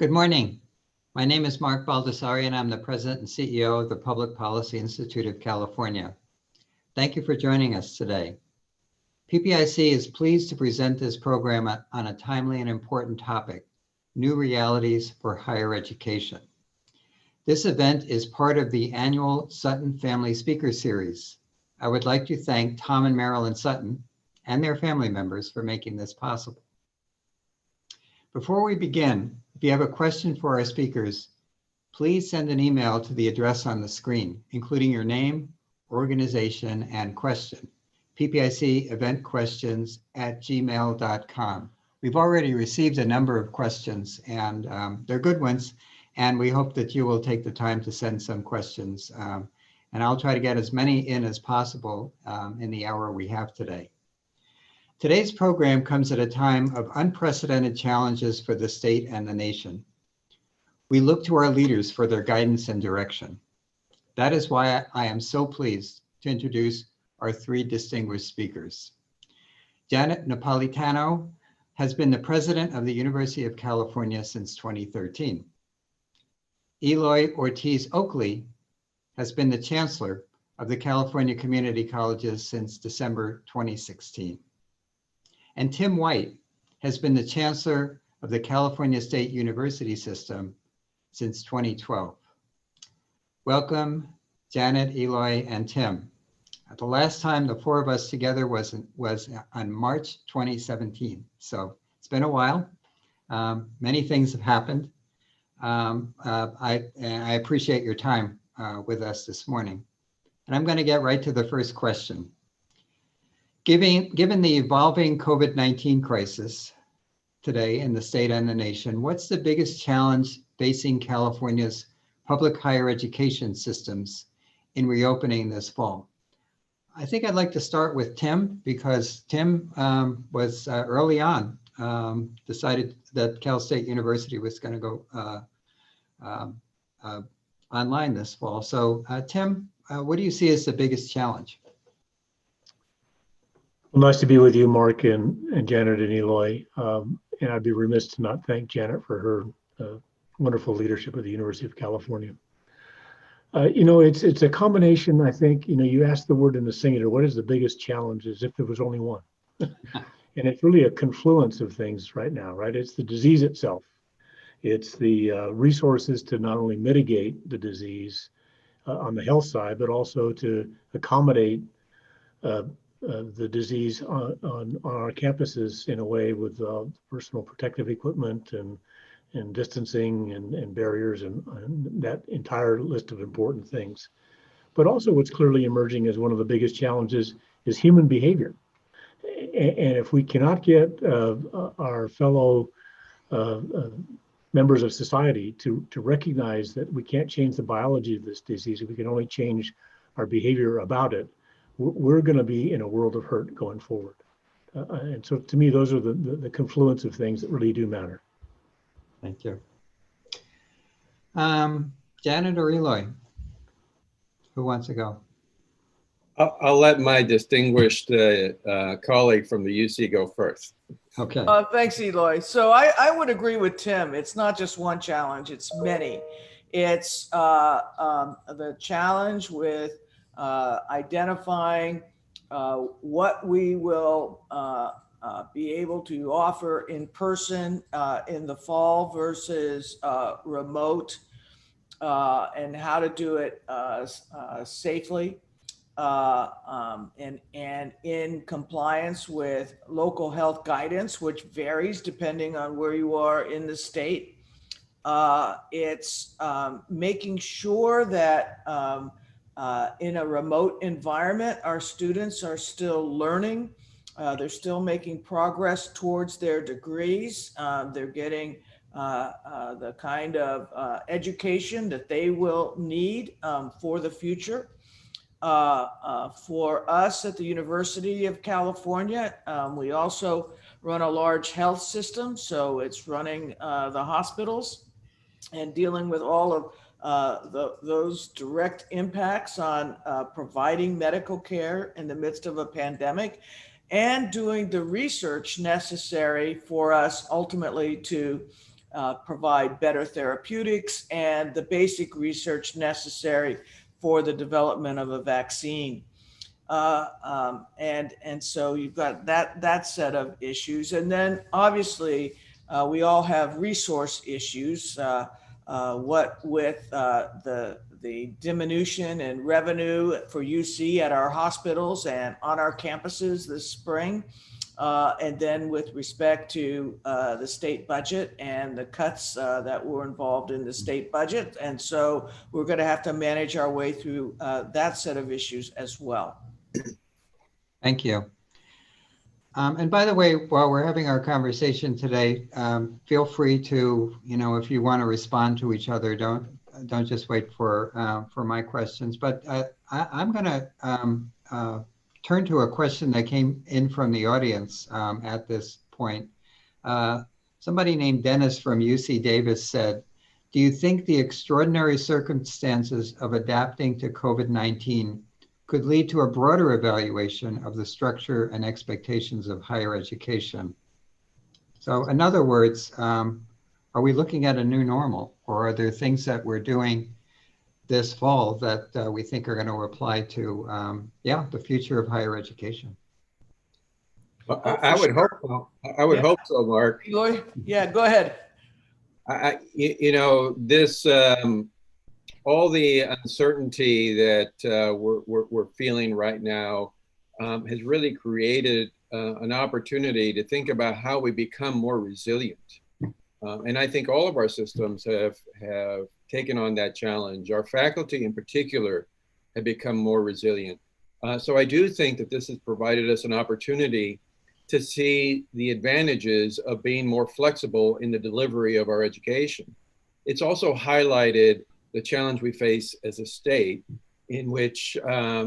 Good morning. My name is Mark Baldassare, and I'm the President and CEO of the Public Policy Institute of California. Thank you for joining us today. PPIC is pleased to present this program on a timely and important topic, new realities for higher education. This event is part of the annual Sutton Family Speaker Series. I would like to thank Tom and Marilyn Sutton and their family members for making this possible. Before we begin, if you have a question for our speakers, please send an email to the address on the screen, including your name, organization, and question, ppiceventquestions@gmail.com. We've already received a number of questions, and they're good ones, and we hope that you will take the time to send some questions. And I'll try to get as many in as possible in the hour we have today. Today's program comes at a time of unprecedented challenges for the state and the nation. We look to our leaders for their guidance and direction. That is why I am so pleased to introduce our three distinguished speakers. Janet Napolitano has been the president of the University of California since 2013. Eloy Ortiz Oakley has been the chancellor of the California Community Colleges since December 2016. And Tim White has been the chancellor of the California State University System since 2012. Welcome, Janet, Eloy, and Tim. The last time the four of us together was on March 2017. So it's been a while. Many things have happened. I appreciate your time with us this morning. And I'm going to get right to the first question. Given the evolving COVID-19 crisis today in the state and the nation, what's the biggest challenge facing California's public higher education systems in reopening this fall? I think I'd like to start with Tim, because Tim was early on decided that Cal State University was going to go online this fall. So Tim, what do you see as the biggest challenge? Well, nice to be with you, Mark, and Janet and Eloy. And I'd be remiss to not thank Janet for her wonderful leadership at the University of California. It's a combination, I think, you asked the word in the singular, what is the biggest challenge, as if there was only one. And it's really a confluence of things right now, right? It's the disease itself. It's the resources to not only mitigate the disease on the health side, but also to accommodate the disease on our campuses in a way with personal protective equipment and distancing and barriers and that entire list of important things. But also what's clearly emerging as one of the biggest challenges is human behavior. And if we cannot get our fellow members of society to recognize that we can't change the biology of this disease, we can only change our behavior about it, we're going to be in a world of hurt going forward. And so to me, those are the confluence of things that really do matter. Thank you. Janet or Eloy? Who wants to go? I'll let my distinguished colleague from the UC go first. Okay. Thanks, Eloy. So I would agree with Tim. It's not just one challenge, it's many. It's the challenge with identifying what we will be able to offer in person in the fall versus remote, and how to do it safely and in compliance with local health guidance, which varies depending on where you are in the state. It's making sure that in a remote environment, our students are still learning. They're still making progress towards their degrees. They're getting the kind of education that they will need for the future. For us at the University of California, we also run a large health system. So it's running the hospitals and dealing with all of those direct impacts on providing medical care in the midst of a pandemic, and doing the research necessary for us ultimately to provide better therapeutics and the basic research necessary for the development of a vaccine. And so you've got that set of issues. And then obviously we all have resource issues, what with the diminution in revenue for UC at our hospitals and on our campuses this spring. And then with respect to the state budget and the cuts that were involved in the state budget. And so we're going to have to manage our way through that set of issues as well. Thank you. And by the way, while we're having our conversation today, feel free to, if you want to respond to each other, don't just wait for my questions. But I'm going to turn to a question that came in from the audience at this point. Somebody named Dennis from UC Davis said, "Do you think the extraordinary circumstances of adapting to COVID-19 could lead to a broader evaluation of the structure and expectations of higher education?" So in other words, are we looking at a new normal, or are there things that we're doing this fall that we think are going to apply to, the future of higher education? I would hope so. I would hope so, Mark. Eloy? Yeah, go ahead. This all the uncertainty that we're feeling right now has really created an opportunity to think about how we become more resilient. And I think all of our systems have taken on that challenge. Our faculty in particular have become more resilient. So I do think that this has provided us an opportunity to see the advantages of being more flexible in the delivery of our education. It's also highlighted the challenge we face as a state, in which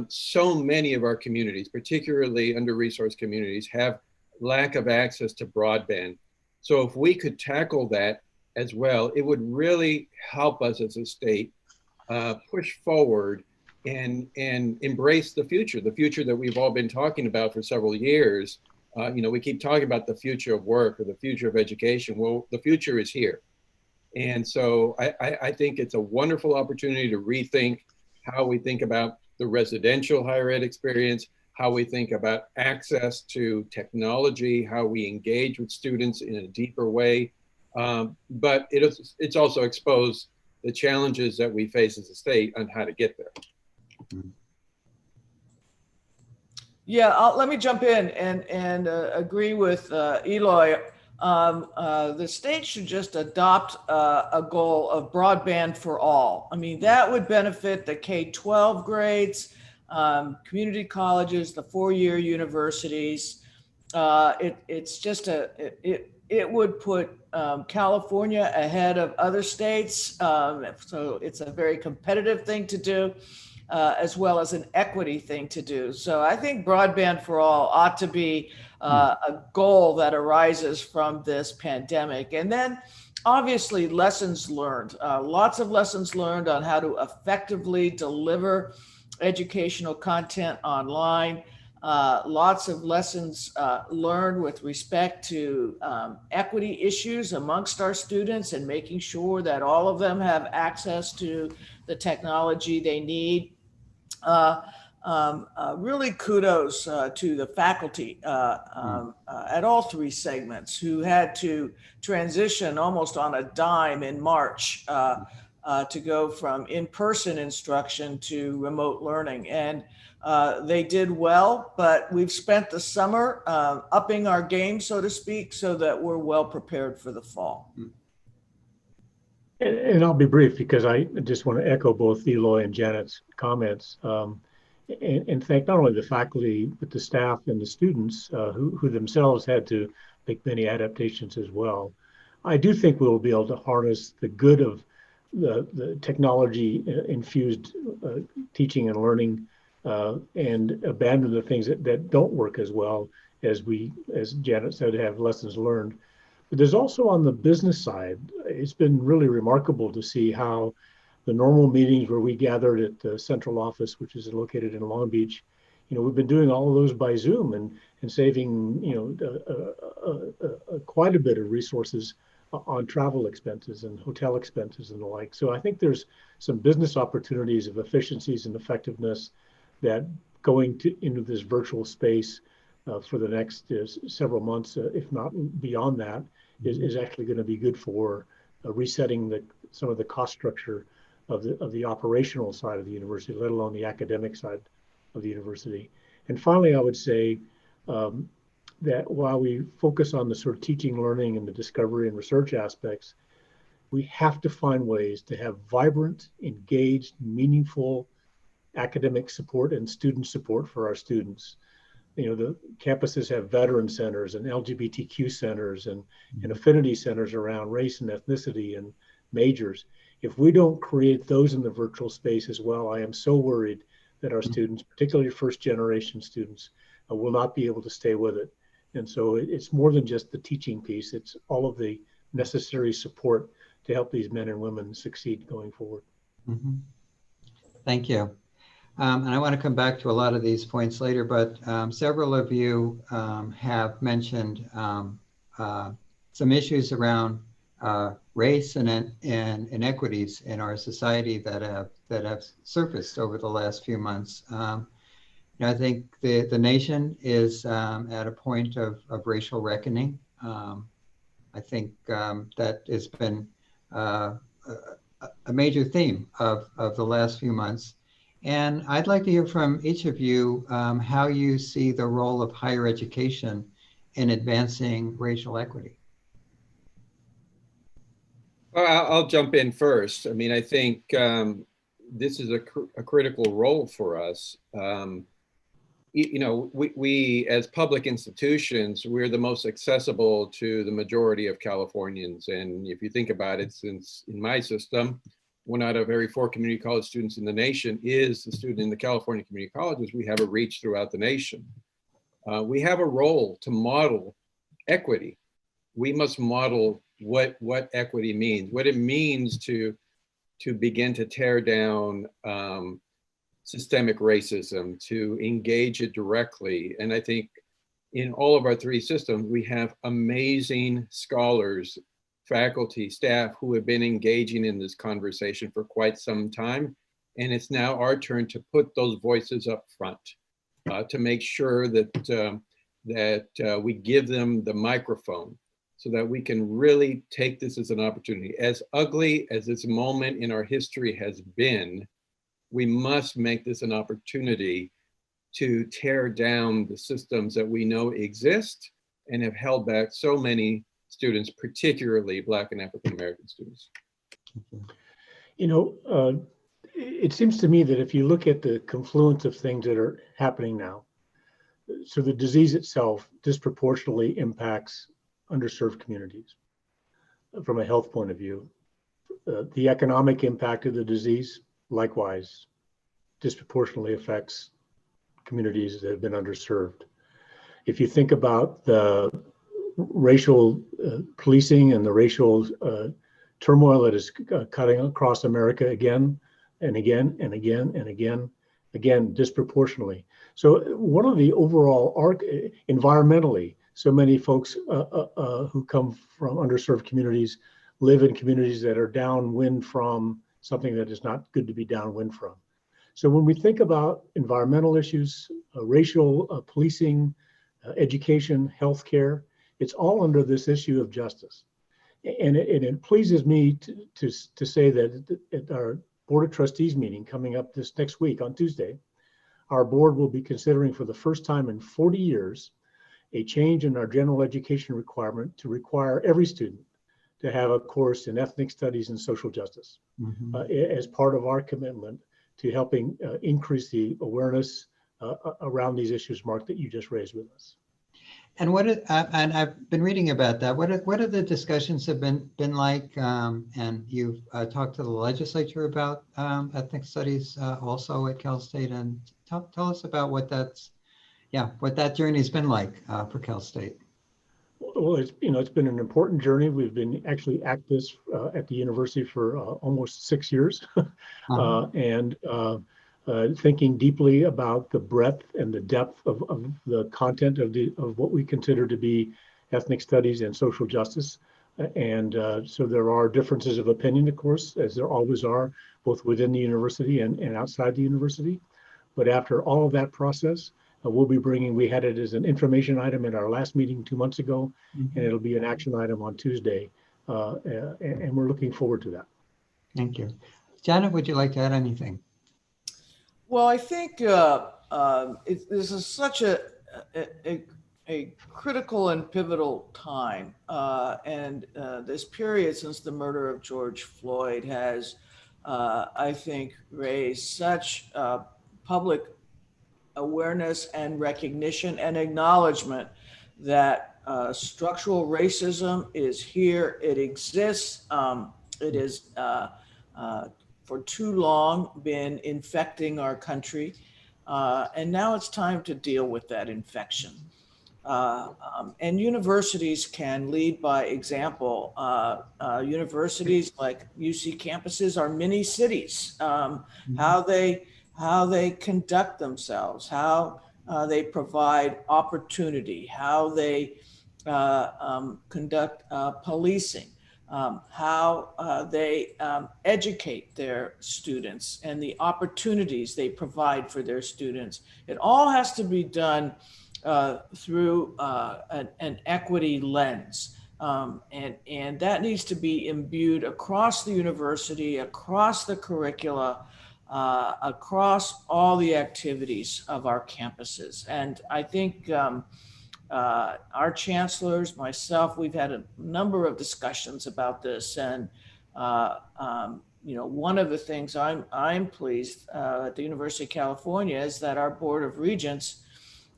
so many of our communities, particularly under-resourced communities, have lack of access to broadband. So if we could tackle that as well, it would really help us as a state push forward and embrace the future that we've all been talking about for several years. We keep talking about the future of work or the future of education. Well, the future is here. And so I think it's a wonderful opportunity to rethink how we think about the residential higher ed experience, how we think about access to technology, how we engage with students in a deeper way. But it's also exposed the challenges that we face as a state on how to get there. Yeah, let me jump in and agree with Eloy. The state should just adopt a goal of broadband for all. I mean, that would benefit the K-12 grades, community colleges, the four-year universities. It's just it would put California ahead of other states. So it's a very competitive thing to do, as well as an equity thing to do. So I think broadband for all ought to be a goal that arises from this pandemic. And then obviously lessons learned, lots of lessons learned on how to effectively deliver educational content online. Lots of lessons learned with respect to equity issues amongst our students and making sure that all of them have access to the technology they need. Really kudos to the faculty at all three segments who had to transition almost on a dime in March to go from in-person instruction to remote learning. And they did well, but we've spent the summer upping our game, so to speak, so that we're well prepared for the fall. And I'll be brief because I just want to echo both Eloy and Janet's comments. And thank not only the faculty, but the staff and the students who themselves had to make many adaptations as well. I do think we'll be able to harness the good of the technology-infused teaching and learning and abandon the things that don't work as well as Janet said, have lessons learned. But there's also on the business side, it's been really remarkable to see how the normal meetings where we gathered at the central office, which is located in Long Beach, we've been doing all of those by Zoom and saving, quite a bit of resources on travel expenses and hotel expenses and the like. So I think there's some business opportunities of efficiencies and effectiveness that going into this virtual space for the next several months, if not beyond that, is actually going to be good for resetting some of the cost structure of the operational side of the university, let alone the academic side of the university. And finally, I would say that while we focus on the sort of teaching, learning, and the discovery and research aspects, we have to find ways to have vibrant, engaged, meaningful academic support and student support for our students. You know, the campuses have veteran centers and LGBTQ centers and affinity centers around race and ethnicity and majors. If we don't create those in the virtual space as well, I am so worried that our students, particularly first generation students, will not be able to stay with it. And so it's more than just the teaching piece, it's all of the necessary support to help these men and women succeed going forward. Mm-hmm. Thank you. And I want to come back to a lot of these points later, but several of you have mentioned some issues around race and inequities in our society that have surfaced over the last few months. I think the nation is at a point of racial reckoning. I think that has been a major theme of the last few months. And I'd like to hear from each of you how you see the role of higher education in advancing racial equity. Well, I'll jump in first. I mean, I think this is a critical role for us. You know, we as public institutions, we're the most accessible to the majority of Californians. And if you think about it, since in my system, 1 out of every 4 community college students in the nation is a student in the California community colleges, we have a reach throughout the nation. We have a role to model equity. We must model what equity means, what it means to begin to tear down systemic racism, to engage it directly. And I think in all of our 3 systems, we have amazing scholars, faculty, staff who have been engaging in this conversation for quite some time. And it's now our turn to put those voices up front, to make sure that, we give them the microphone so that we can really take this as an opportunity. As ugly as this moment in our history has been, we must make this an opportunity to tear down the systems that we know exist and have held back so many students, particularly Black and African American students. You know, it seems to me that if you look at the confluence of things that are happening now, so the disease itself disproportionately impacts underserved communities from a health point of view. The economic impact of the disease, likewise, disproportionately affects communities that have been underserved. If you think about the racial policing and the racial turmoil that is cutting across America again and again and again and again disproportionately. So one of the overall environmentally, so many folks who come from underserved communities live in communities that are downwind from something that is not good to be downwind from. So when we think about environmental issues, racial policing, education, healthcare, it's all under this issue of justice. And it pleases me to say that at our Board of Trustees meeting coming up this next week on Tuesday, our board will be considering for the first time in 40 years a change in our general education requirement to require every student to have a course in ethnic studies and social justice as part of our commitment to helping increase the awareness around these issues, Mark, that you just raised with us. And and I've been reading about that. What are the discussions have been like? And you've talked to the legislature about ethnic studies also at Cal State. And tell us about what that journey has been like for Cal State. Well, it's been an important journey. We've been actually at this at the university for almost 6 years, and thinking deeply about the breadth and the depth of the content of what we consider to be ethnic studies and social justice. So there are differences of opinion, of course, as there always are, both within the university and outside the university. But after all of that process, we had it as an information item in our last meeting 2 months ago, and it'll be an action item on Tuesday. And we're looking forward to that. Thank you. Janet, would you like to add anything? Well, I think this is such a critical and pivotal time. And this period since the murder of George Floyd has, I think, raised such public awareness and recognition and acknowledgement that structural racism is here. It exists. It is for too long been infecting our country. And now it's time to deal with that infection. And universities can lead by example. Universities like UC campuses are mini cities. How they conduct themselves, how they provide opportunity, how they conduct policing, how they educate their students and the opportunities they provide for their students. It all has to be done through an equity lens. And that needs to be imbued across the university, across the curricula, across all the activities of our campuses. And I think our chancellors, myself, we've had a number of discussions about this. And one of the things I'm pleased at the University of California is that our Board of Regents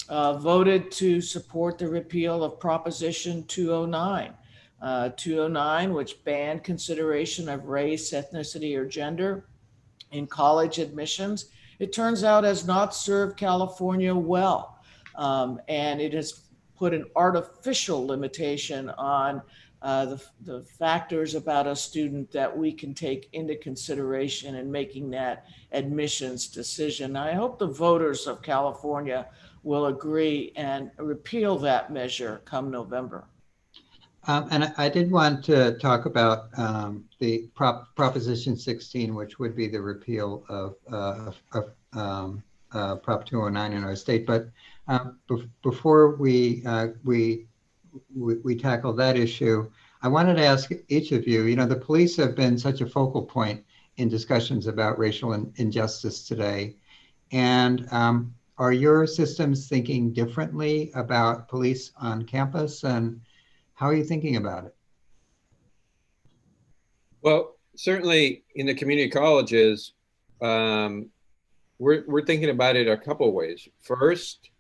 voted to support the repeal of Proposition 209. 209, which banned consideration of race, ethnicity, or gender in college admissions. It turns out has not served California well. And it has put an artificial limitation on the factors about a student that we can take into consideration in making that admissions decision. I hope the voters of California will agree and repeal that measure come November. And I did want to talk about the Proposition 16, which would be the repeal of Prop 209 in our state. But before we tackle that issue, I wanted to ask each of you. The police have been such a focal point in discussions about racial injustice today, and are your systems thinking differently about police on campus, and how are you thinking about it? Well, certainly in the community colleges, we're thinking about it a couple of ways. First,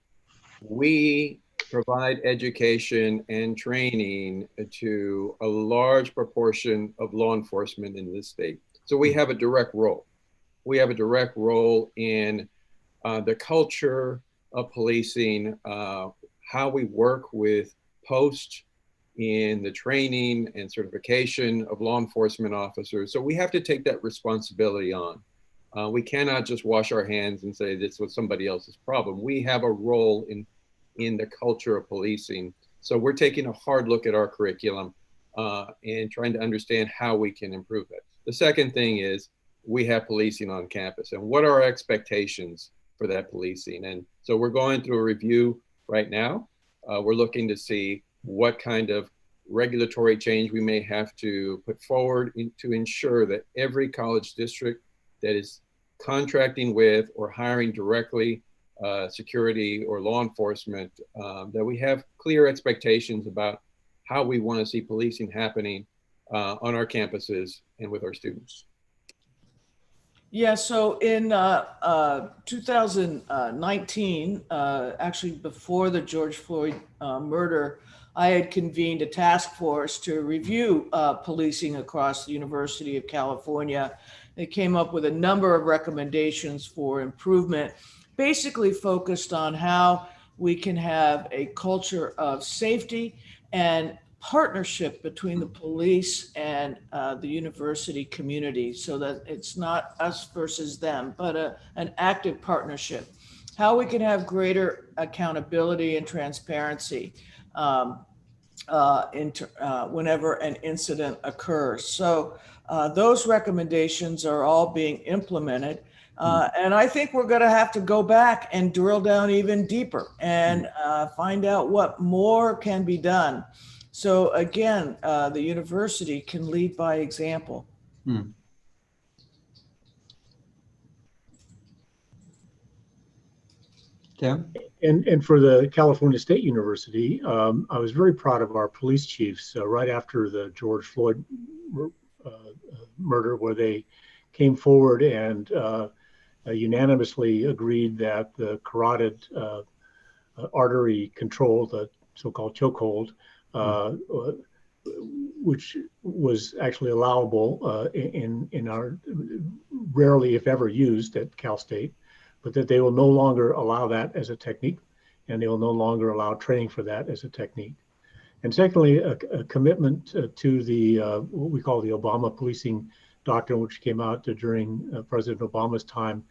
we provide education and training to a large proportion of law enforcement in this state. So we have a direct role. We have a direct role in the culture of policing, how we work with posts in the training and certification of law enforcement officers. So we have to take that responsibility on. We cannot just wash our hands and say this was somebody else's problem. We have a role in the culture of policing. So we're taking a hard look at our curriculum and trying to understand how we can improve it. The second thing is we have policing on campus, and what are our expectations for that policing? And so we're going through a review right now. We're looking to see what kind of regulatory change we may have to put forward to ensure that every college district that is contracting with or hiring directly security or law enforcement, that we have clear expectations about how we want to see policing happening on our campuses and with our students. Yeah, so in 2019, actually before the George Floyd murder, I had convened a task force to review policing across the University of California. They came up with a number of recommendations for improvement, basically focused on how we can have a culture of safety and partnership between the police and the university community, so that it's not us versus them, but an active partnership. How we can have greater accountability and transparency. whenever an incident occurs. So those recommendations are all being implemented. And I think we're going to have to go back and drill down even deeper and find out what more can be done. So again, the university can lead by example. Tim? And for the California State University, I was very proud of our police chiefs right after the George Floyd murder, where they came forward and unanimously agreed that the carotid artery control, the so-called chokehold, which was actually allowable in our rarely, if ever, used at Cal State, but that they will no longer allow that as a technique, and they will no longer allow training for that as a technique. And secondly, a commitment to the what we call the Obama policing doctrine, which came out during President Obama's time,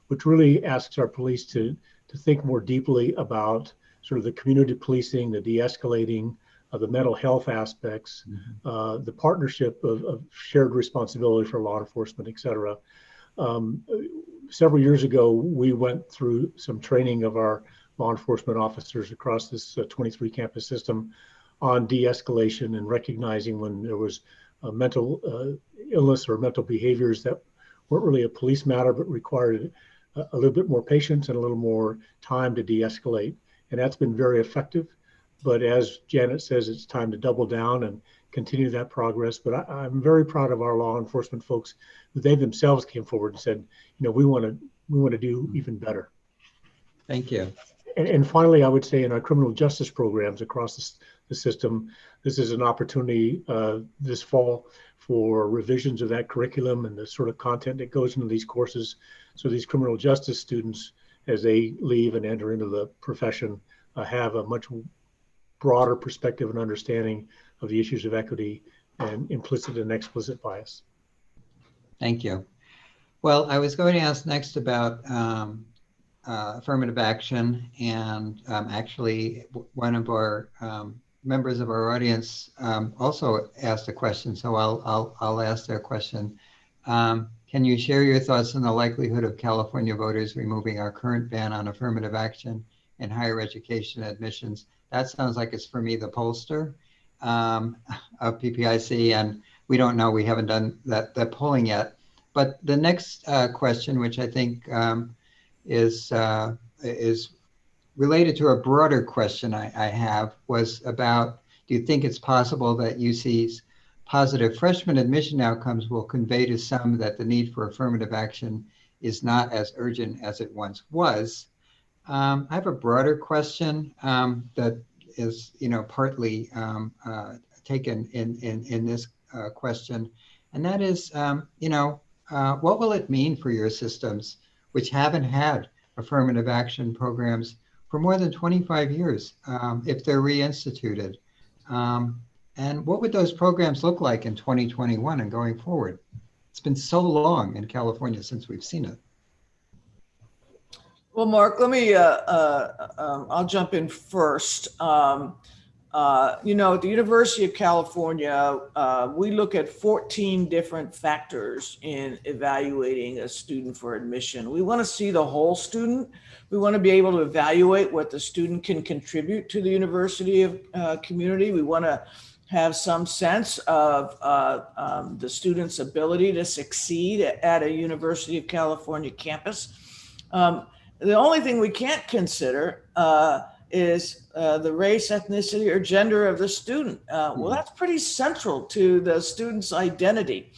which really asks our police to think more deeply about sort of the community policing, the de-escalating, the mental health aspects, the partnership of shared responsibility for law enforcement, et cetera. Several years ago, we went through some training of our law enforcement officers across this 23 campus system on de-escalation and recognizing when there was a mental illness or mental behaviors that weren't really a police matter, but required a little bit more patience and a little more time to de-escalate. And that's been very effective. But as Janet says, it's time to double down and continue that progress. But I'm very proud of our law enforcement folks. They themselves came forward and said, you know, we want to do even better. Thank you. And finally, I would say in our criminal justice programs across the system, this is an opportunity this fall for revisions of that curriculum and the sort of content that goes into these courses. So these criminal justice students, as they leave and enter into the profession, have a much broader perspective and understanding of the issues of equity and implicit and explicit bias. Thank you. Well, I was going to ask next about affirmative action, and actually one of our members of our audience also asked a question, so I'll ask their question. Can you share your thoughts on the likelihood of California voters removing our current ban on affirmative action in higher education admissions? That sounds like it's for me, the pollster of PPIC, and we don't know. We haven't done that polling yet. But the next question, which I think is related to a broader question I have, was about, do you think it's possible that UC's positive freshman admission outcomes will convey to some that the need for affirmative action is not as urgent as it once was? I have a broader question that is, partly taken in this question, and that is, what will it mean for your systems, which haven't had affirmative action programs for more than 25 years, if they're reinstituted? And what would those programs look like in 2021 and going forward? It's been so long in California since we've seen it. Well, Mark, let me, I'll jump in first. At the University of California, we look at 14 different factors in evaluating a student for admission. We want to see the whole student. We want to be able to evaluate what the student can contribute to the university community. We want to have some sense of the student's ability to succeed at a University of California campus. The only thing we can't consider is the race, ethnicity, or gender of the student. Well, that's pretty central to the student's identity.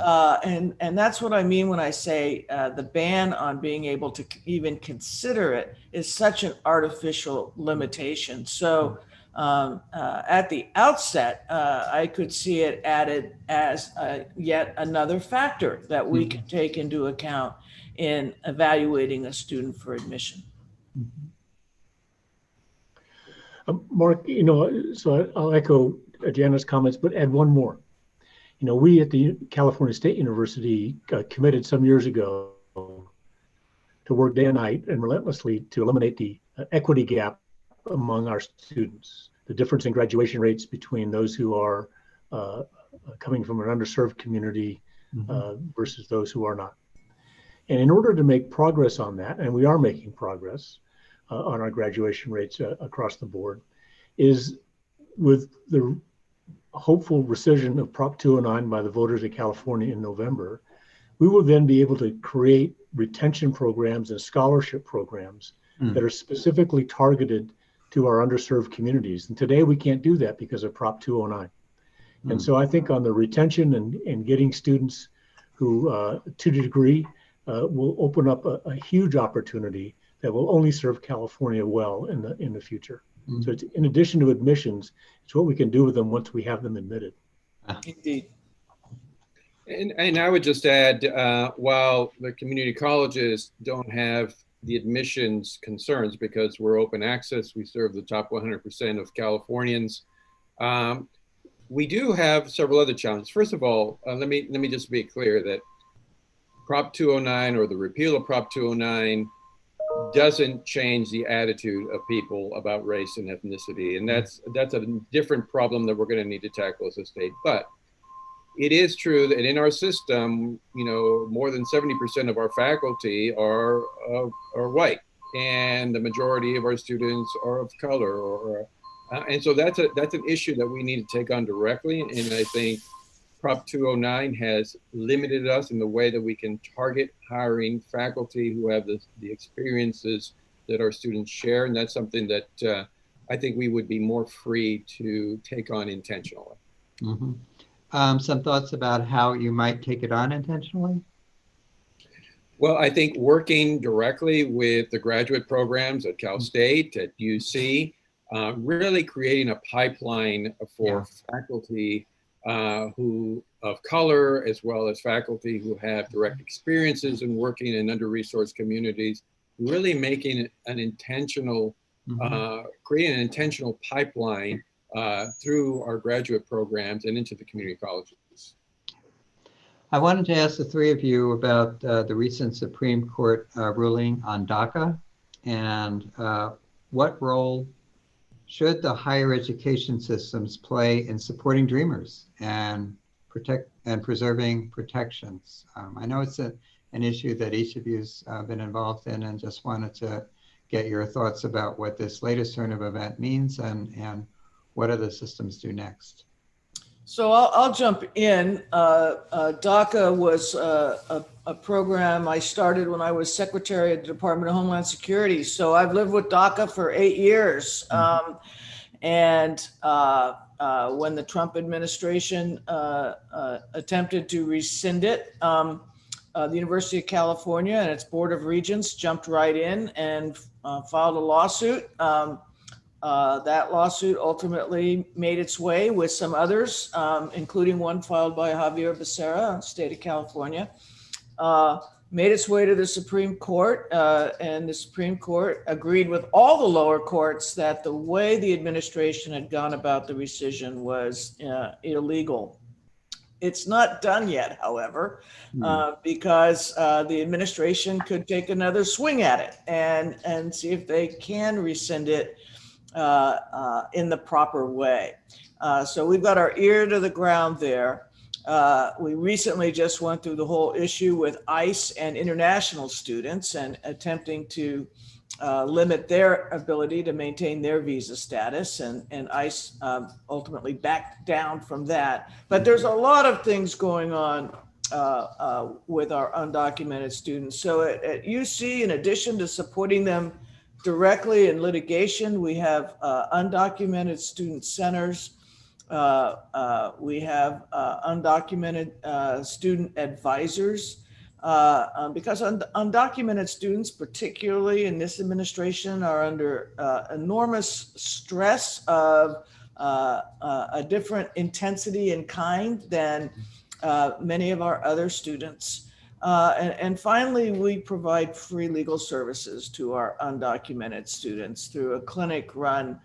And that's what I mean when I say the ban on being able to even consider it is such an artificial limitation. So at the outset, I could see it added as yet another factor that we can take into account in evaluating a student for admission. Mark, so I'll echo Janet's comments, but add one more. We at the California State University committed some years ago to work day and night and relentlessly to eliminate the equity gap among our students. the difference in graduation rates between those who are coming from an underserved community versus those who are not. And in order to make progress on that, and we are making progress on our graduation rates across the board, is with the hopeful rescission of Prop 209 by the voters of California in November, we will then be able to create retention programs and scholarship programs that are specifically targeted to our underserved communities. And today we can't do that because of Prop 209. And so I think on the retention and getting students who to the degree will open up a huge opportunity that will only serve California well in the future. So it's, in addition to admissions, it's what we can do with them once we have them admitted. Indeed. And I would just add, while the community colleges don't have the admissions concerns because we're open access, we serve the top 100% of Californians. We do have several other challenges. First of all, let me just be clear that Prop 209 or the repeal of Prop 209 doesn't change the attitude of people about race and ethnicity. And that's a different problem that we're going to need to tackle as a state. But it is true that in our system, more than 70% of our faculty are white, and the majority of our students are of color. And so that's an issue that we need to take on directly. And I think Prop 209 has limited us in the way that we can target hiring faculty who have the experiences that our students share. And that's something that I think we would be more free to take on intentionally. Some thoughts about how you might take it on intentionally? Well, I think working directly with the graduate programs at Cal State, at UC, really creating a pipeline for faculty who of color, as well as faculty who have direct experiences in working in under-resourced communities, really making an intentional, creating an intentional pipeline through our graduate programs and into the community colleges. I wanted to ask the three of you about the recent Supreme Court ruling on DACA, and what role should the higher education systems play in supporting dreamers and preserving protections? I know it's an issue that each of you's been involved in, and just wanted to get your thoughts about what this latest turn of event means and what do the systems do next? So I'll jump in. DACA was a program I started when I was secretary at the Department of Homeland Security. So I've lived with DACA for 8 years. And when the Trump administration attempted to rescind it, the University of California and its Board of Regents jumped right in and filed a lawsuit. That lawsuit ultimately made its way with some others, including one filed by Javier Becerra, state of California, made its way to the Supreme Court, and the Supreme Court agreed with all the lower courts that the way the administration had gone about the rescission was illegal. It's not done yet, however, because the administration could take another swing at it and see if they can rescind it in the proper way. So we've got our ear to the ground there. We recently just went through the whole issue with ICE and international students and attempting to limit their ability to maintain their visa status, and ICE ultimately backed down from that. But there's a lot of things going on with our undocumented students. So at UC, in addition to supporting them directly in litigation, we have undocumented student centers. We have undocumented student advisors, because undocumented students, particularly in this administration, are under enormous stress of a different intensity and kind than many of our other students. And finally, we provide free legal services to our undocumented students through a clinic run,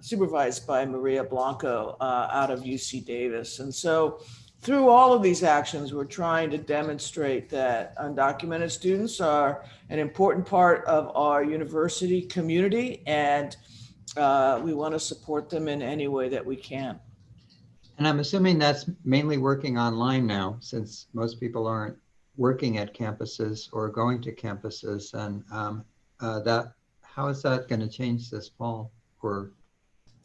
supervised by Maria Blanco out of UC Davis. And so through all of these actions, we're trying to demonstrate that undocumented students are an important part of our university community, and we want to support them in any way that we can. And I'm assuming that's mainly working online now, since most people aren't working at campuses or going to campuses. And how is that going to change this fall? Or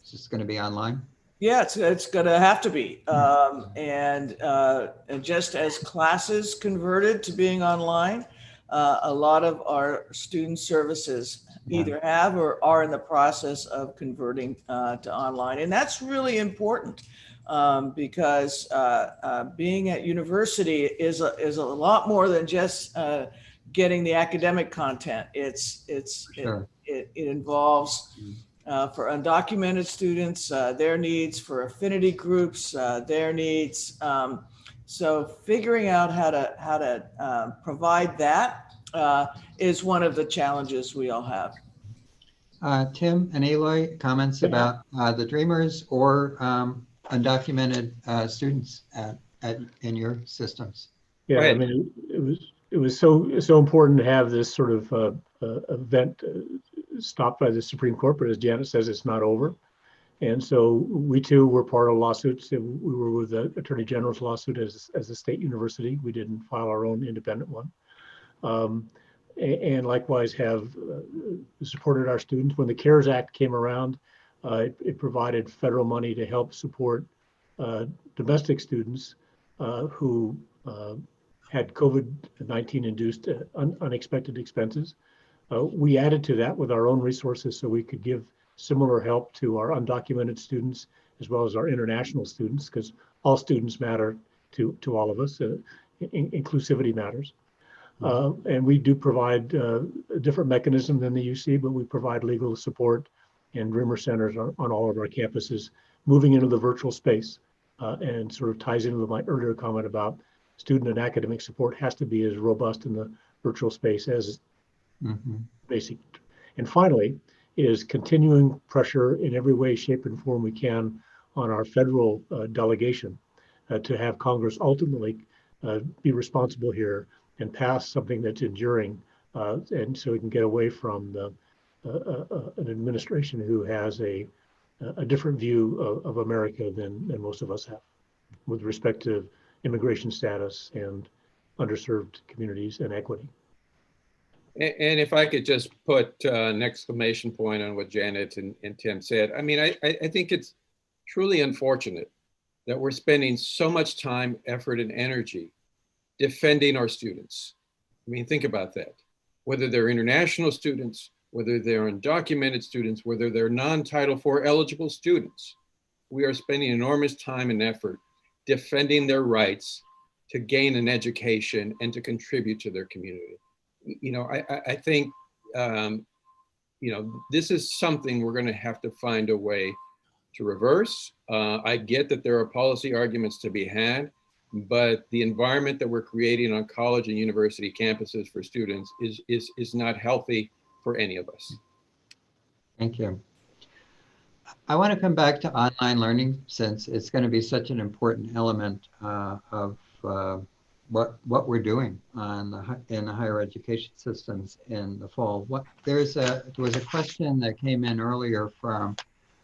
is this going to be online? Yeah, it's going to have to be. And just as classes converted to being online, a lot of our student services either have or are in the process of converting to online. And that's really important because being at university is a lot more than just getting the academic content. Sure. It involves for undocumented students, their needs, for affinity groups, their needs. So figuring out how to provide that is one of the challenges we all have. Tim and Eloy, comments about the Dreamers or undocumented students in your systems? Yeah, I mean, it was so important to have this sort of event stopped by the Supreme Court, but as Janet says, it's not over. And so we too were part of lawsuits. We were with the Attorney General's lawsuit as a state university. We didn't file our own independent one. And likewise have supported our students. When the CARES Act came around, it provided federal money to help support domestic students who had COVID-19 induced unexpected expenses. We added to that with our own resources so we could give similar help to our undocumented students as well as our international students, because all students matter to all of us. Inclusivity matters. And we do provide a different mechanism than the UC, but we provide legal support and Dreamer centers on all of our campuses, moving into the virtual space, and sort of ties into my earlier comment about student and academic support has to be as robust in the virtual space as basic. And finally, is continuing pressure in every way, shape, and form we can on our federal delegation to have Congress ultimately be responsible here and pass something that's enduring, and so we can get away from an administration who has a different view of America than most of us have with respect to immigration status and underserved communities and equity. And if I could just put an exclamation point on what Janet and Tim said, I mean, I think it's truly unfortunate that we're spending so much time, effort, and energy defending our students. I mean, think about that. Whether they're international students, whether they're undocumented students, whether they're non-Title IV eligible students, we are spending enormous time and effort defending their rights to gain an education and to contribute to their community. You know, I think, you know, this is something we're going to have to find a way to reverse. I get that there are policy arguments to be had, but the environment that we're creating on college and university campuses for students is not healthy for any of us. Thank you. I want to come back to online learning, since it's going to be such an important element of what we're doing in the higher education systems in the fall. There was a question that came in earlier from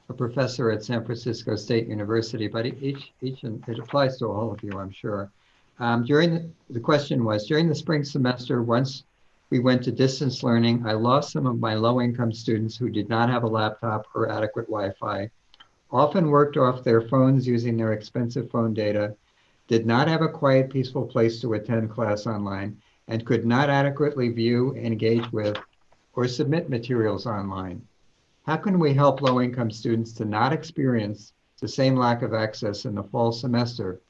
a professor at San Francisco State University, but it applies to all of you, I'm sure. The question was, during the spring semester, once we went to distance learning, I lost some of my low-income students who did not have a laptop or adequate Wi-Fi, often worked off their phones using their expensive phone data, did not have a quiet, peaceful place to attend class online, and could not adequately view, engage with, or submit materials online. How can we help low-income students to not experience the same lack of access in the fall semester?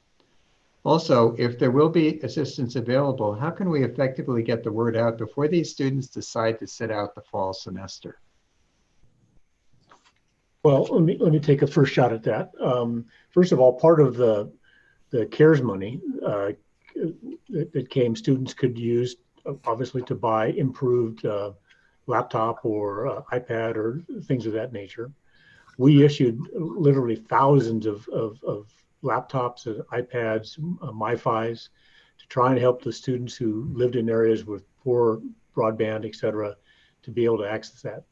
Also, if there will be assistance available, how can we effectively get the word out before these students decide to sit out the fall semester? Well, let me take a first shot at that. First of all, part of the CARES money that came, students could use obviously to buy improved laptop or iPad or things of that nature. We issued literally thousands of laptops and iPads, MiFis, to try and help the students who lived in areas with poor broadband, et cetera, to be able to access that.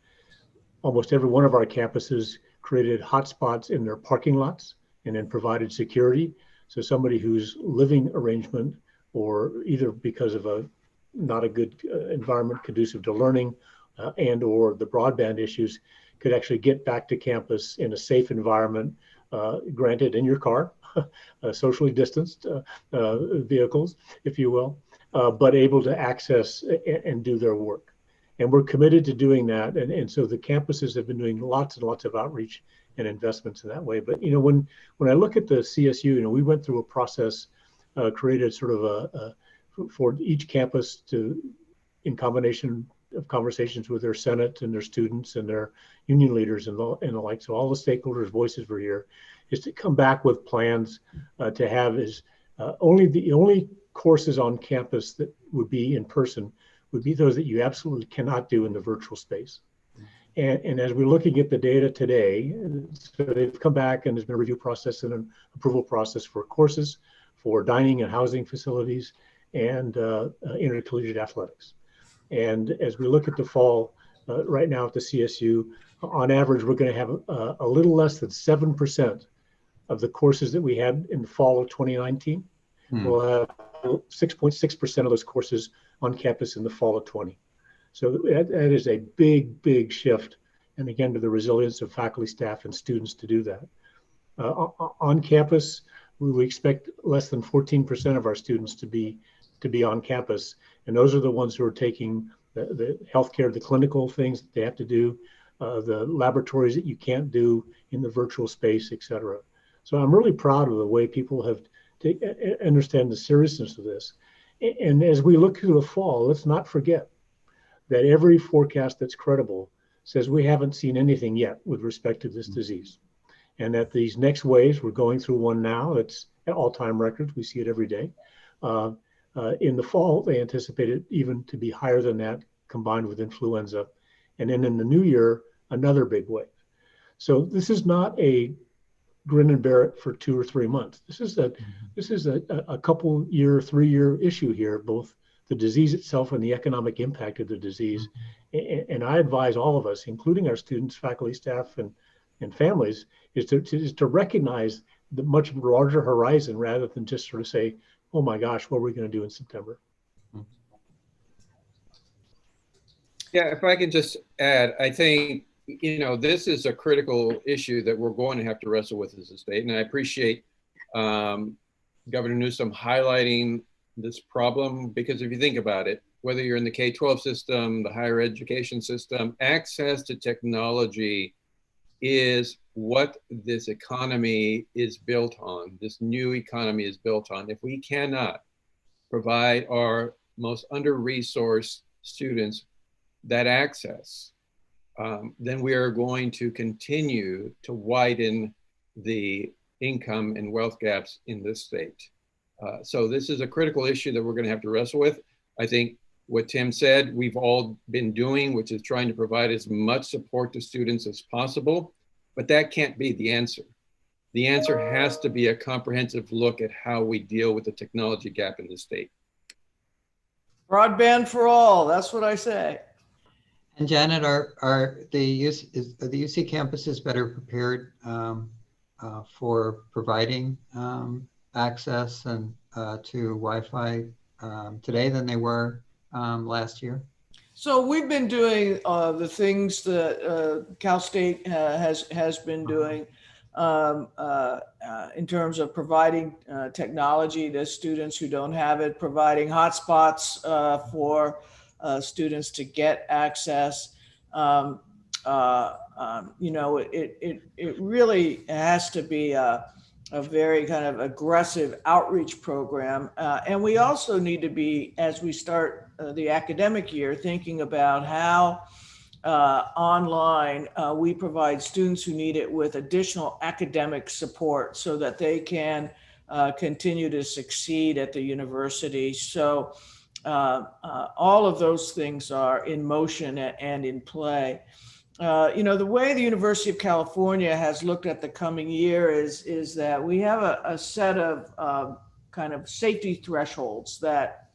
almost every one of our campuses created hotspots in their parking lots and then provided security. So somebody whose living arrangement, or either because of a not a good environment conducive to learning and or the broadband issues, could actually get back to campus in a safe environment, granted in your car, socially distanced vehicles, if you will, but able to access and do their work. And we're committed to doing that. And so the campuses have been doing lots and lots of outreach and investments in that way. But, when I look at the CSU, we went through a process, created sort of for each campus to, in combination of conversations with their Senate and their students and their union leaders and the like. So all the stakeholders' voices were here, is to come back with plans to have the only courses on campus that would be in person would be those that you absolutely cannot do in the virtual space. And as we're looking at the data today, so they've come back and there's been a review process and an approval process for courses, for dining and housing facilities, and intercollegiate athletics. And as we look at the fall, right now at the CSU, on average, we're going to have a little less than 7% of the courses that we had in the fall of 2019. We'll have 6.6% of those courses on campus in the fall of 20. So that is a big, big shift. And again, to the resilience of faculty, staff, and students to do that. On campus, we expect less than 14% of our students to be on campus. And those are the ones who are taking the healthcare, the clinical things that they have to do, the laboratories that you can't do in the virtual space, et cetera. So I'm really proud of the way people have understand the seriousness of this. And as we look to the fall, let's not forget that every forecast that's credible says we haven't seen anything yet with respect to this disease. And that these next waves, we're going through one now, that's at all-time records, we see it every day. In the fall, they anticipate it even to be higher than that, combined with influenza. And then in the new year, another big wave. So this is not a grin and bear it for 2 or 3 months. This is a couple year, 3-year issue here, both the disease itself and the economic impact of the disease. And I advise all of us, including our students, faculty, staff, and families, is to recognize the much larger horizon rather than just sort of say, oh my gosh, what are we going to do in September? Yeah, if I can just add, I think, this is a critical issue that we're going to have to wrestle with as a state. And I appreciate Governor Newsom highlighting this problem, because if you think about it, whether you're in the K-12 system, the higher education system, access to technology is what this economy is built on. This new economy is built on. If we cannot provide our most under-resourced students that access, then we are going to continue to widen the income and wealth gaps in this state. So this is a critical issue that we're going to have to wrestle with. I think what Tim said, we've all been doing, which is trying to provide as much support to students as possible, but that can't be the answer. The answer has to be a comprehensive look at how we deal with the technology gap in the state. Broadband for all, that's what I say. And Janet, are the UC campuses better prepared for providing access and to Wi-Fi today than they were last year? So we've been doing the things that Cal State has been doing in terms of providing technology to students who don't have it, providing hotspots for students to get access. It really has to be a very kind of aggressive outreach program. And we also need to be, as we start the academic year, thinking about how online we provide students who need it with additional academic support so that they can continue to succeed at the university. So all of those things are in motion and in play. The way the University of California has looked at the coming year is that we have a set of kind of safety thresholds that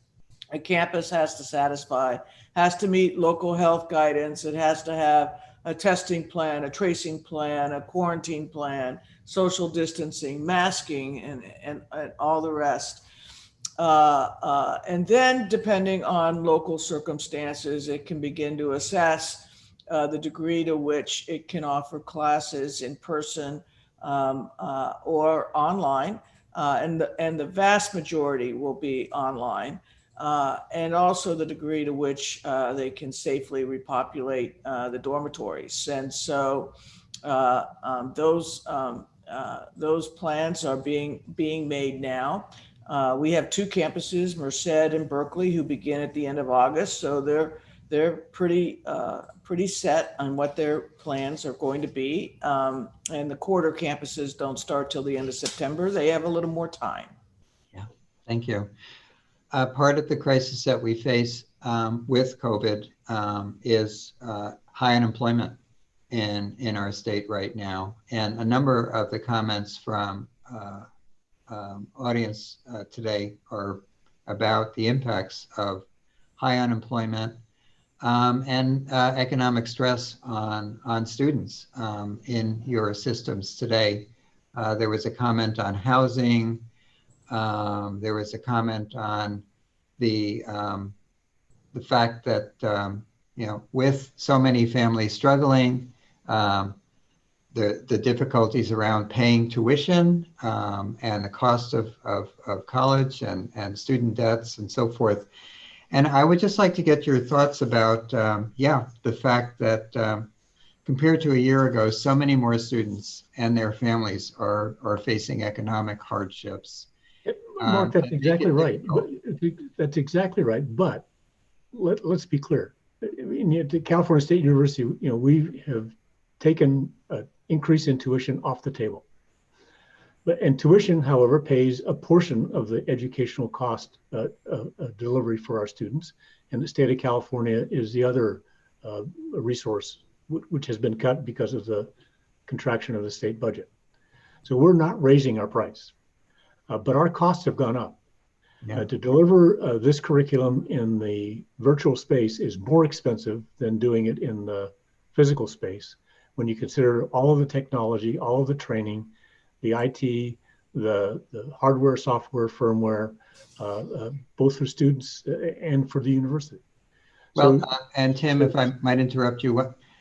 a campus has to satisfy, has to meet local health guidance. It has to have a testing plan, a tracing plan, a quarantine plan, social distancing, masking, and all the rest. And then, depending on local circumstances, it can begin to assess the degree to which it can offer classes in person or online. And the vast majority will be online. And also the degree to which they can safely repopulate the dormitories. And so those plans are being made now. We have two campuses, Merced and Berkeley, who begin at the end of August. So they're pretty set on what their plans are going to be. And the quarter campuses don't start till the end of September. They have a little more time. Yeah, thank you. Part of the crisis that we face with COVID is high unemployment in our state right now. And a number of the comments from audience today are about the impacts of high unemployment and economic stress on students in your systems today. There was a comment on housing. There was a comment on the fact that with so many families struggling, the difficulties around paying tuition and the cost of college and student debts and so forth. And I would just like to get your thoughts about, the fact that compared to a year ago, so many more students and their families are facing economic hardships. Mark, that's exactly right. That's exactly right. But let's be clear. At California State University, we have taken an increase in tuition off the table. And tuition, however, pays a portion of the educational cost delivery for our students. And the state of California is the other resource which has been cut because of the contraction of the state budget. So we're not raising our price, but our costs have gone up. Yeah. To deliver this curriculum in the virtual space is more expensive than doing it in the physical space when you consider all of the technology, all of the training, the IT, the hardware, software, firmware, both for students and for the university. Well, and Tim, if I might interrupt you,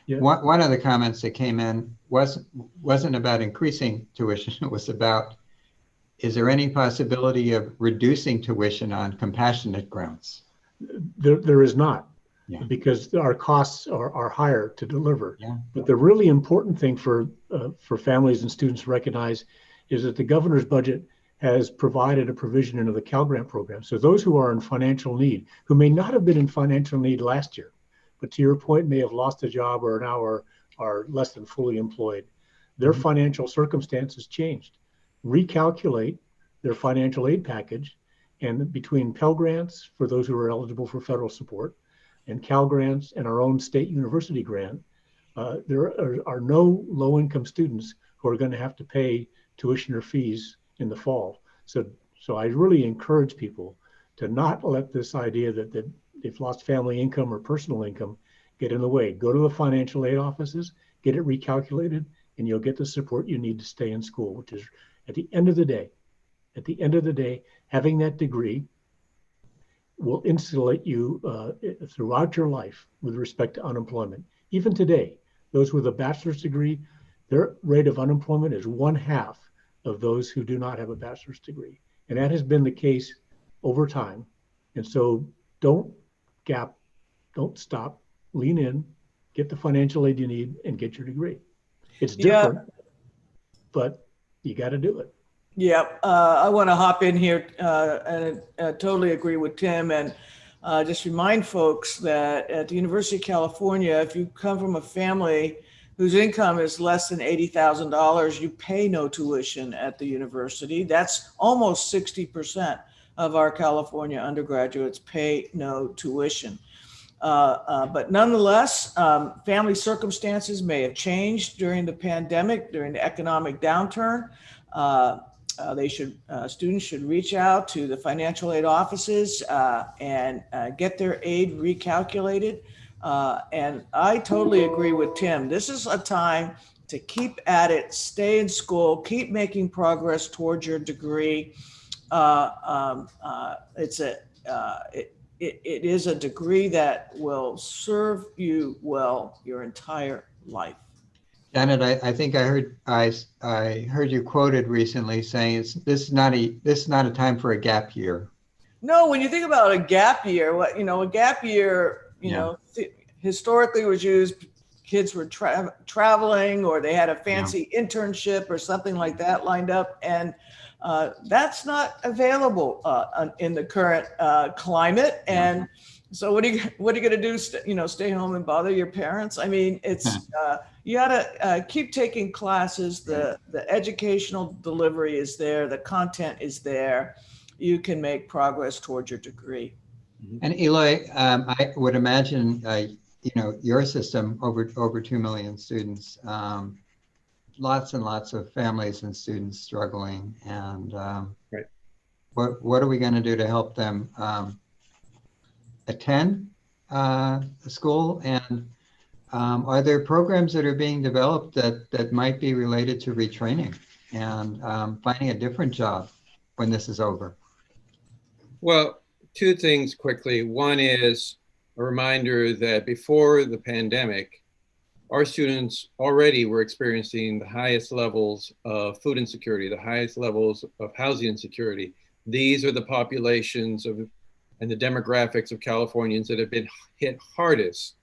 one of the comments that came in wasn't about increasing tuition. It was about, is there any possibility of reducing tuition on compassionate grounds? There is not, Yeah. because our costs are higher to deliver. Yeah. But the really important thing for families and students to recognize is that the governor's budget has provided a provision into the Cal Grant program. So those who are in financial need, who may not have been in financial need last year, but to your point, may have lost a job or now are less than fully employed, their financial circumstances changed. Recalculate their financial aid package, and between Pell Grants for those who are eligible for federal support and Cal Grants and our own state university grant, there are no low-income students who are going to have to pay tuition or fees in the fall. So I really encourage people to not let this idea that they've lost family income or personal income get in the way. Go to the financial aid offices, get it recalculated, and you'll get the support you need to stay in school, which is at the end of the day, having that degree will insulate you throughout your life with respect to unemployment. Even today, those with a bachelor's degree, their rate of unemployment is 1/2 of those who do not have a bachelor's degree. And that has been the case over time. And so don't stop, lean in, get the financial aid you need, and get your degree. It's different, but you got to do it. Yeah, I want to hop in here and totally agree with Tim, and just remind folks that at the University of California, if you come from a family whose income is less than $80,000, you pay no tuition at the university. That's almost 60% of our California undergraduates pay no tuition. But nonetheless, family circumstances may have changed during the pandemic, during the economic downturn. Students should reach out to the financial aid offices and get their aid recalculated. And I totally agree with Tim. This is a time to keep at it, stay in school, keep making progress towards your degree. It is a degree that will serve you well your entire life. Janet, I think I heard you quoted recently saying this is not a time for a gap year. No, when you think about a gap year, a gap year, historically was used. Kids were traveling, or they had a fancy internship or something like that lined up, and that's not available in the current climate. And so, what are you going to do? Stay home and bother your parents? I mean, it's you got to keep taking classes. The educational delivery is there. The content is there. You can make progress towards your degree. And Eloy, I would imagine, your system, over 2 million students, lots and lots of families and students struggling. And right. What are we going to do to help them attend school? And are there programs that are being developed that might be related to retraining and finding a different job when this is over? Well, two things quickly. One is a reminder that before the pandemic, our students already were experiencing the highest levels of food insecurity, the highest levels of housing insecurity. These are the populations and the demographics of Californians that have been hit hardest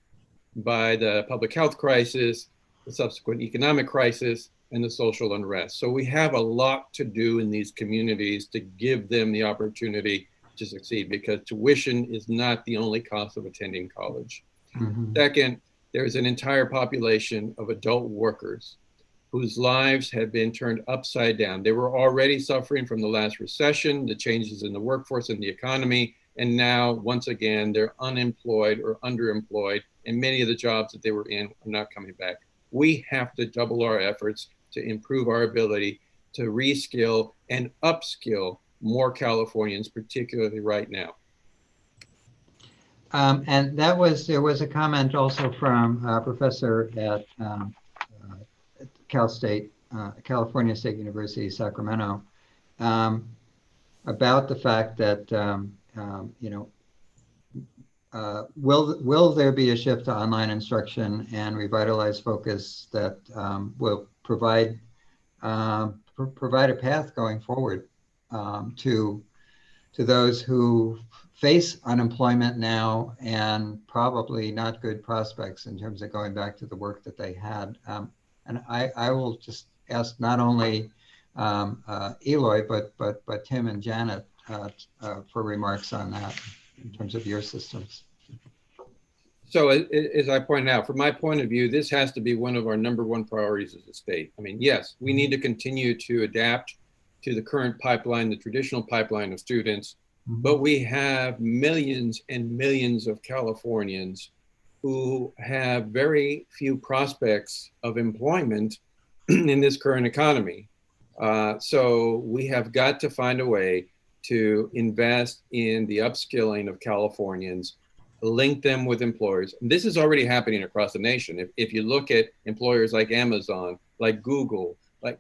by the public health crisis, the subsequent economic crisis, and the social unrest. So we have a lot to do in these communities to give them the opportunity to succeed, because tuition is not the only cost of attending college. Mm-hmm. Second, there's an entire population of adult workers whose lives have been turned upside down. They were already suffering from the last recession, the changes in the workforce and the economy, and now, once again, they're unemployed or underemployed, and many of the jobs that they were in are not coming back. We have to double our efforts to improve our ability to reskill and upskill more Californians, particularly right now. And there was a comment also from a professor at Cal State, California State University, Sacramento, about the fact that will there be a shift to online instruction and revitalized focus that will provide a path going forward to those who face unemployment now and probably not good prospects in terms of going back to the work that they had. And I will just ask not only Eloy, but Tim and Janet for remarks on that in terms of your systems. So as I pointed out, from my point of view, this has to be one of our #1 priorities as a state. I mean, yes, we need to continue to adapt to the current pipeline, the traditional pipeline of students, but we have millions and millions of Californians who have very few prospects of employment in this current economy. So we have got to find a way to invest in the upskilling of Californians, link them with employers. And this is already happening across the nation. If you look at employers like Amazon, like Google, like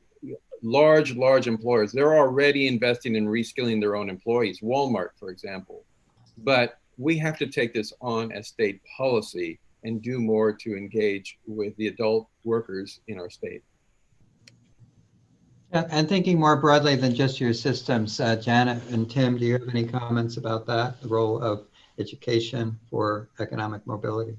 large employers, they're already investing in reskilling their own employees, Walmart, for example. But we have to take this on as state policy and do more to engage with the adult workers in our state. And thinking more broadly than just your systems, Janet and Tim, do you have any comments about that, the role of education for economic mobility?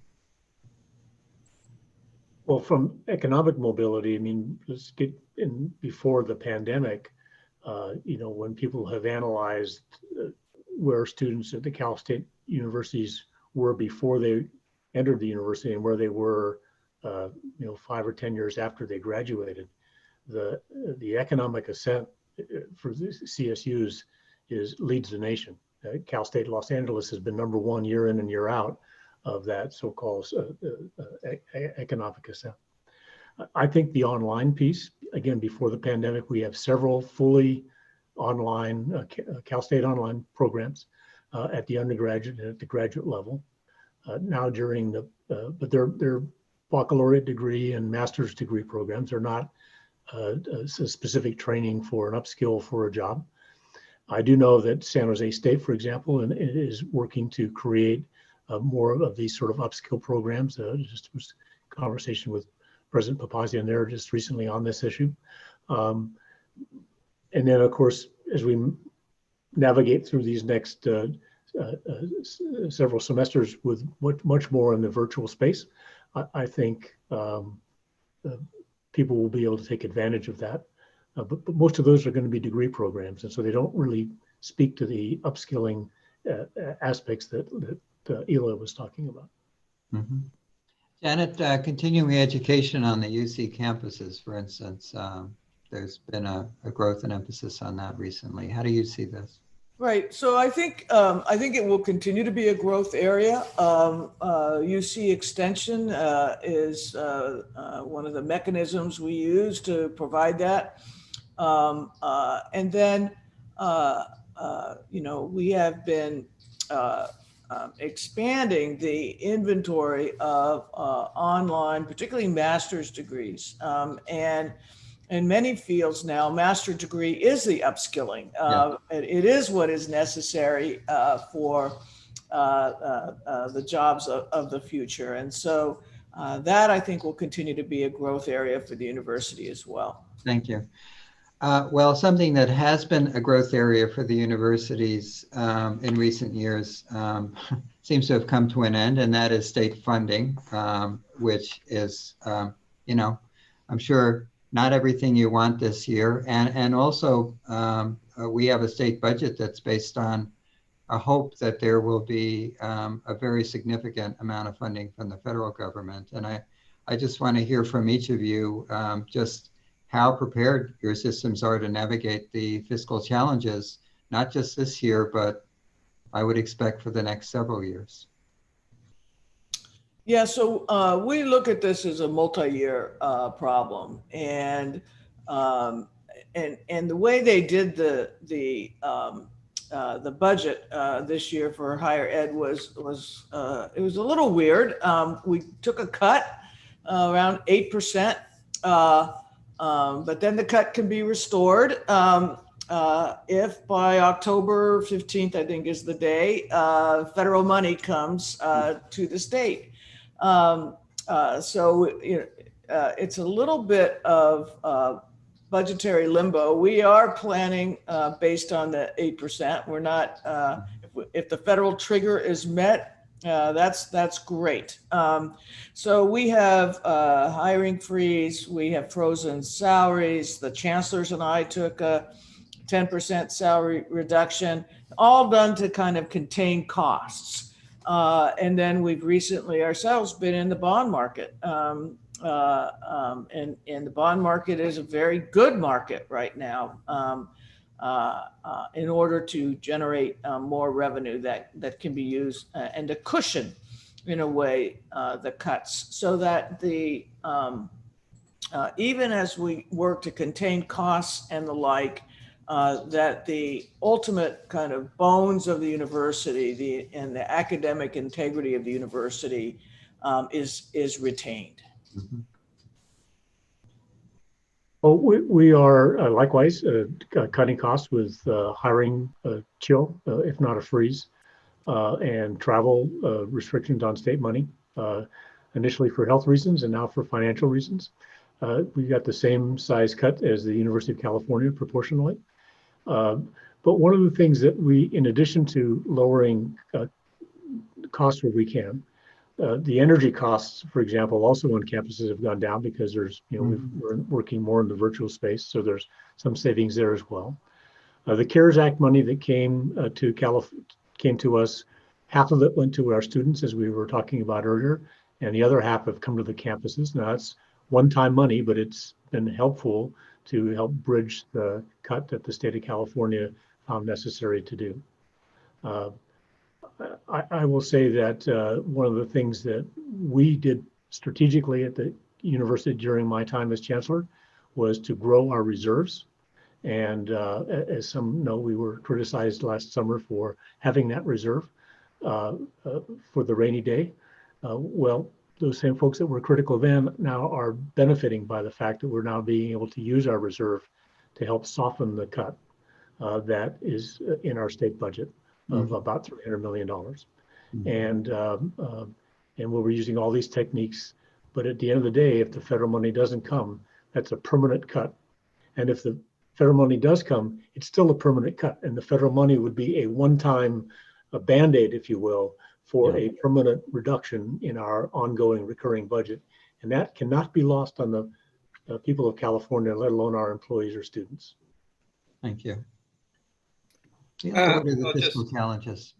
Well, from economic mobility, I mean, let's get in before the pandemic, when people have analyzed where students at the Cal State universities were before they entered the university and where they were, 5 or 10 years after they graduated, the economic ascent for the CSUs leads the nation. Cal State Los Angeles has been #1 year in and year out of that so-called economic ascent. I think the online piece, again, before the pandemic, we have several fully online, Cal State online programs at the undergraduate and at the graduate level. Now during the but they're baccalaureate degree and master's degree programs. They're not a specific training for an upskill for a job. I do know that San Jose State, for example, and it is working to create more of these sort of upskill programs. Just was a conversation with President Papazian there just recently on this issue. And then, of course, as we navigate through these next several semesters with much more in the virtual space, I think people will be able to take advantage of that. But most of those are going to be degree programs, and so they don't really speak to the upskilling aspects that Eloy was talking about. Mm-hmm. Janet, continuing education on the UC campuses, for instance, there's been a growth and emphasis on that recently. How do you see this? Right. So I think it will continue to be a growth area. UC Extension is one of the mechanisms we use to provide that. And then, we have been expanding the inventory of online, particularly master's degrees. And in many fields now, master's degree is the upskilling. It is what is necessary for the jobs of the future. And so that, I think, will continue to be a growth area for the university as well. Thank you. Well, something that has been a growth area for the universities in recent years seems to have come to an end, and that is state funding, which is, I'm sure not everything you want this year. And also, we have a state budget that's based on a hope that there will be a very significant amount of funding from the federal government. And I just want to hear from each of you just how prepared your systems are to navigate the fiscal challenges, not just this year, but I would expect for the next several years. Yeah, so we look at this as a multi-year problem, and the way they did the budget this year for higher ed was it was a little weird. We took a cut around 8%. But then the cut can be restored if by October 15th, I think is the day, federal money comes to the state. So it's a little bit of budgetary limbo. We are planning based on the 8%. We're not, if the federal trigger is met, that's great. So we have hiring freeze, we have frozen salaries. The chancellors and I took a 10% salary reduction, all done to kind of contain costs. And then we've recently ourselves been in the bond market. And the bond market is a very good market right now. In order to generate more revenue that can be used and to cushion, in a way, the cuts, so that the even as we work to contain costs and the like, that the ultimate kind of bones of the university, and the academic integrity of the university is retained. Mm-hmm. Well, we are likewise cutting costs with hiring chill, if not a freeze, and travel restrictions on state money, initially for health reasons and now for financial reasons. We got the same size cut as the University of California proportionally. But one of the things that we, in addition to lowering costs where we can, the energy costs, for example, also on campuses have gone down because there's, we're working more in the virtual space, so there's some savings there as well. The CARES Act money that came to us, half of it went to our students, as we were talking about earlier, and the other half have come to the campuses. Now that's one-time money, but it's been helpful to help bridge the cut that the state of California found necessary to do. I will say that one of the things that we did strategically at the university during my time as chancellor was to grow our reserves. And as some know, we were criticized last summer for having that reserve for the rainy day. Well, those same folks that were critical then now are benefiting by the fact that we're now being able to use our reserve to help soften the cut that is in our state budget of about $300 million. And we're using all these techniques, but at the end of the day, if the federal money doesn't come, that's a permanent cut. And if the federal money does come, it's still a permanent cut. And the federal money would be a one-time Band-Aid, if you will, for a permanent reduction in our ongoing recurring budget. And that cannot be lost on the people of California, let alone our employees or students. Thank you. What are the well, fiscal challenges?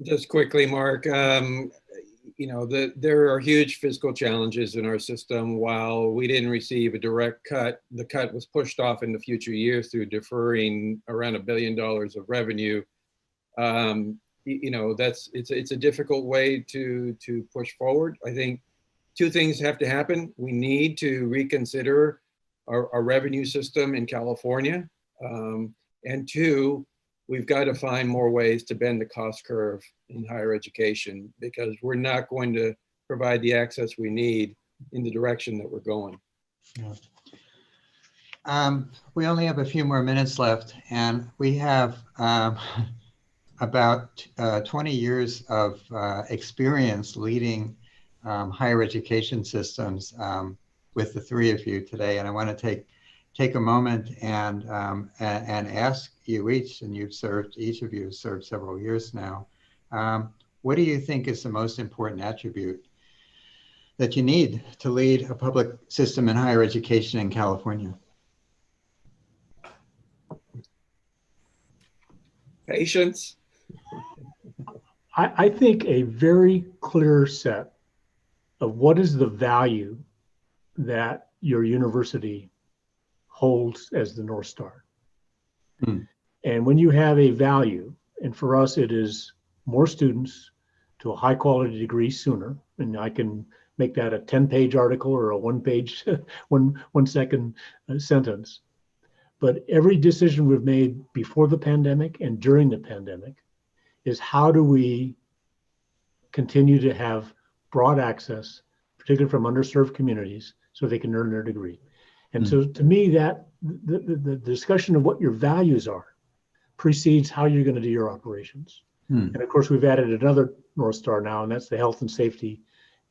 Just quickly, Mark, you know, there are huge fiscal challenges in our system. While we didn't receive a direct cut, the cut was pushed off into future years through deferring around $1 billion of revenue. You know, it's a difficult way to push forward. I think two things have to happen. We need to reconsider our revenue system in California. And two, we've got to find more ways to bend the cost curve in higher education, because we're not going to provide the access we need in the direction that we're going. Yeah. We only have a few more minutes left, and we have about 20 years of experience leading higher education systems with the three of you today. And I want to take a moment and ask you each, and each of you have served several years now, what do you think is the most important attribute that you need to lead a public system in higher education in California? Patience. I think a very clear set of what is the value that your university holds as the North Star. And when you have a value, and for us it is more students to a high quality degree sooner, and I can make that a 10-page article or a one-page, one second sentence. But every decision we've made before the pandemic and during the pandemic is how do we continue to have broad access, particularly from underserved communities, so they can earn their degree. And so to me, that the discussion of what your values are precedes how you're going to do your operations. And of course, we've added another North Star now, and that's the health and safety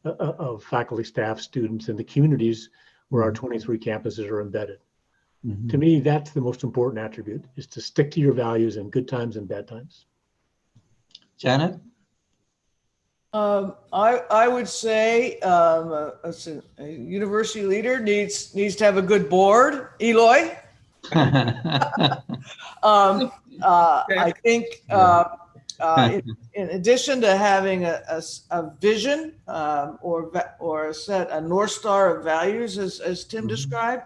of faculty, staff, students, and the communities where our 23 campuses are embedded. To me, that's the most important attribute, is to stick to your values in good times and bad times. Janet? I would say a university leader needs to have a good board. Eloy? I think in addition to having a vision or a North Star of values, as Tim described,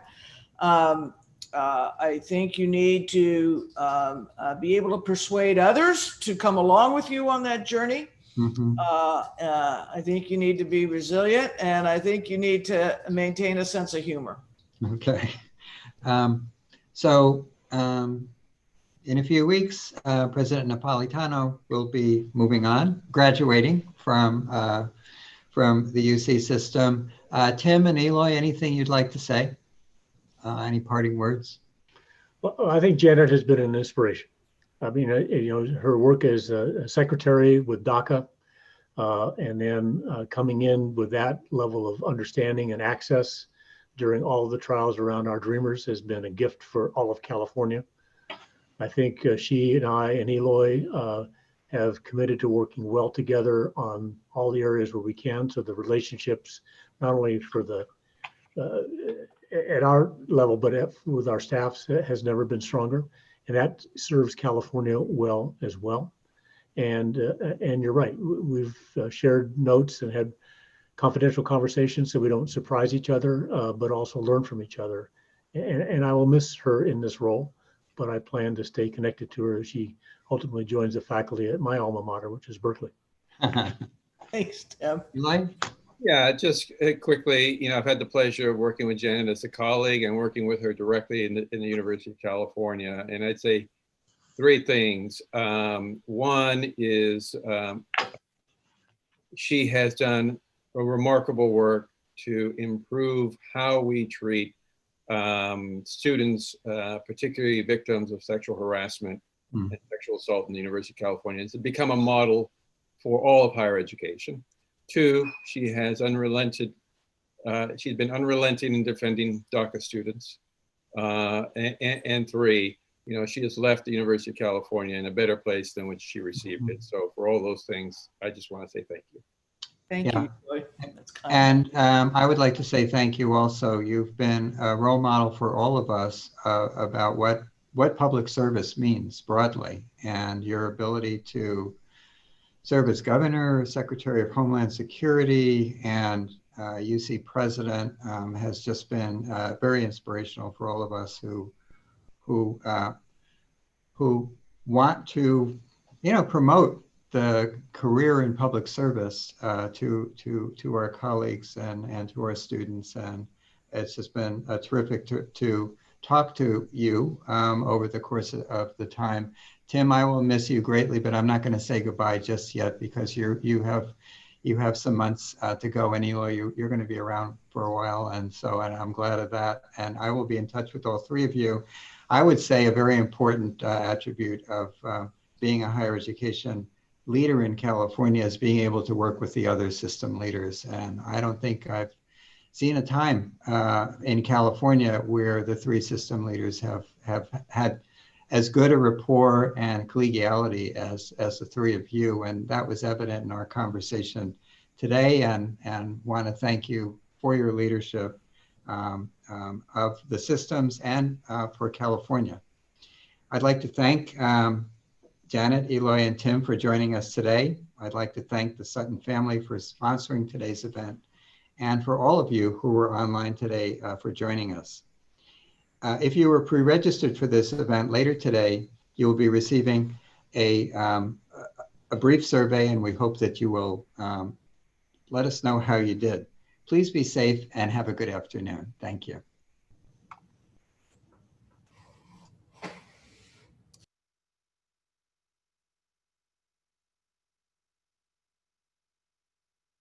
I think you need to be able to persuade others to come along with you on that journey. I think you need to be resilient, and I think you need to maintain a sense of humor. Okay. So in a few weeks, President Napolitano will be moving on, graduating from the UC system. Tim and Eloy, anything you'd like to say? Any parting words? Well, I think Janet has been an inspiration. I mean, her work as a secretary with DACA, and then coming in with that level of understanding and access during all of the trials around our Dreamers has been a gift for all of California. I think she and I and Eloy have committed to working well together on all the areas where we can. So the relationships, not only for the at our level, but with our staffs, has never been stronger, and that serves California well as well. And you're right, we've shared notes and had confidential conversations so we don't surprise each other, but also learn from each other. And I will miss her in this role, but I plan to stay connected to her as she ultimately joins the faculty at my alma mater, which is Berkeley. Thanks, Tim. Eloy? Yeah, just quickly, I've had the pleasure of working with Janet as a colleague and working with her directly in the University of California. And I'd say three things. One is she has done a remarkable work to improve how we treat students, particularly victims of sexual harassment and sexual assault in the University of California. It's become a model for all of higher education. 2, she has she's been unrelenting in defending DACA students. And 3, you know, she has left the University of California in a better place than when she received it. So for all those things, I just want to say thank you. Thank you, Eloy. That's kind. And I would like to say thank you also. You've been a role model for all of us about what public service means broadly, and your ability to serve as governor, secretary of Homeland Security, and UC president has just been very inspirational for all of us who want to, you know, promote the career in public service to our colleagues and to our students. And it's just been terrific to talk to you over the course of the time. Tim, I will miss you greatly, but I'm not going to say goodbye just yet because you have some months to go, and Eloy, you're going to be around for a while, and I'm glad of that. And I will be in touch with all 3 of you. I would say a very important attribute of being a higher education leader in California is being able to work with the other system leaders. And I don't think I've seen a time in California where the 3 system leaders have had as good a rapport and collegiality as the 3 of you. And that was evident in our conversation today, and want to thank you for your leadership of the systems and for California. I'd like to thank Janet, Eloy, and Tim for joining us today. I'd like to thank the Sutton family for sponsoring today's event, and for all of you who were online today for joining us. If you were pre-registered for this event later today, you will be receiving a brief survey, and we hope that you will let us know how you did. Please be safe and have a good afternoon. Thank you.